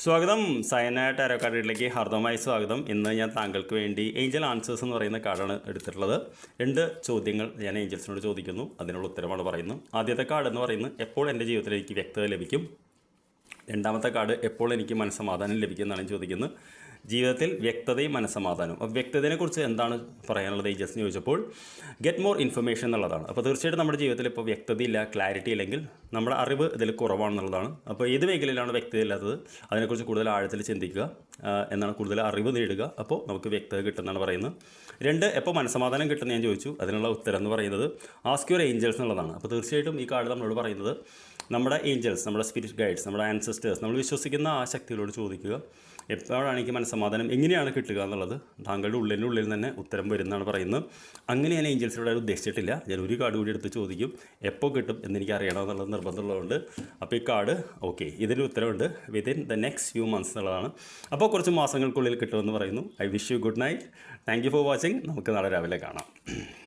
സ്വാഗതം. സയന ടാരോ കാർഡിലേക്ക് ഹാർദവമായി സ്വാഗതം. ഇന്ന് ഞാൻ താങ്കൾക്ക് വേണ്ടി ഏഞ്ചൽ ആൻസേഴ്സ് എന്ന് പറയുന്ന കാർഡാണ് എടുത്തിട്ടുള്ളത്. 2 ചോദ്യങ്ങൾ ഞാൻ ഏഞ്ചൽസിനോട് ചോദിക്കുന്നു, അതിനുള്ള ഉത്തരമാണ് പറയുന്നത്. ആദ്യത്തെ കാർഡ് എന്ന് പറയുന്നത് എപ്പോൾ എൻ്റെ ജീവിതത്തിലേക്ക് വ്യക്തത ലഭിക്കും. രണ്ടാമത്തെ കാർഡ് എപ്പോൾ എനിക്ക് മനസ്സമാധാനം ലഭിക്കും എന്നാണ് ചോദിക്കുന്നത്. ജീവിതത്തിൽ വ്യക്തതയും മനസ്സമാധാനവും. അപ്പോൾ വ്യക്തതയെക്കുറിച്ച് എന്താണ് പറയാനുള്ളത് ഏഞ്ചൽസിന് ചോദിച്ചപ്പോൾ ഗെറ്റ് മോർ ഇൻഫർമേഷൻ എന്നുള്ളതാണ്. അപ്പോൾ തീർച്ചയായിട്ടും നമ്മുടെ ജീവിതത്തിൽ ഇപ്പോൾ വ്യക്തതയില്ല, ക്ലാരിറ്റി ഇല്ലെങ്കിൽ നമ്മുടെ അറിവ് ഇതിൽ കുറവാണെന്നുള്ളതാണ്. അപ്പോൾ ഏത് മേഖലയിലാണ് വ്യക്തത ഇല്ലാത്തത് അതിനെക്കുറിച്ച് കൂടുതൽ ആഴത്തിൽ ചിന്തിക്കുക എന്നാണ്, കൂടുതൽ അറിവ് നേടുക, അപ്പോൾ നമുക്ക് വ്യക്തത കിട്ടുമെന്നാണ് പറയുന്നത്. 2 എപ്പോൾ മനസ്സമാധാനം കിട്ടുമെന്ന് ഞാൻ ചോദിച്ചു, അതിനുള്ള ഉത്തരം എന്ന് പറയുന്നത് ആസ്ക് യുവർ ഏഞ്ചൽസ് എന്നുള്ളതാണ്. അപ്പോൾ തീർച്ചയായിട്ടും ഈ കാർഡ് നമ്മളോട് പറയുന്നത് നമ്മുടെ ഏഞ്ചൽസ്, നമ്മുടെ സ്പിരിറ്റ് ഗൈഡ്സ്, നമ്മുടെ ആൻസസ്റ്റേഴ്സ്, നമ്മൾ വിശ്വസിക്കുന്ന ആ ശക്തികളോട് ചോദിക്കുക എപ്പോഴാണ് എനിക്ക് മനസ്സമാധാനം, എങ്ങനെയാണ് കിട്ടുക എന്നുള്ളത് താങ്കളുടെ ഉള്ളിൽ തന്നെ ഉത്തരം വരുന്നതാണ് പറയുന്നത്. അങ്ങനെ ഞാൻ ഏഞ്ചൽസിലൂടെ ഉദ്ദേശിച്ചിട്ടില്ല. ഞാൻ ഒരു കാർഡ് കൂടി എടുത്ത് ചോദിക്കും, എപ്പോൾ കിട്ടും എന്നെനിക്ക് അറിയണമെന്നുള്ളത് നിർബന്ധമുള്ളതുകൊണ്ട്. അപ്പോൾ ഈ കാർഡ് ഓക്കെ, ഇതിന് ഉത്തരവുണ്ട് within the next few months എന്നുള്ളതാണ്. അപ്പോൾ കുറച്ച് മാസങ്ങൾക്കുള്ളിൽ കിട്ടുമെന്ന് പറയുന്നു. I wish you good night. Thank you for watching. നമുക്ക് നാളെ രാവിലെ കാണാം.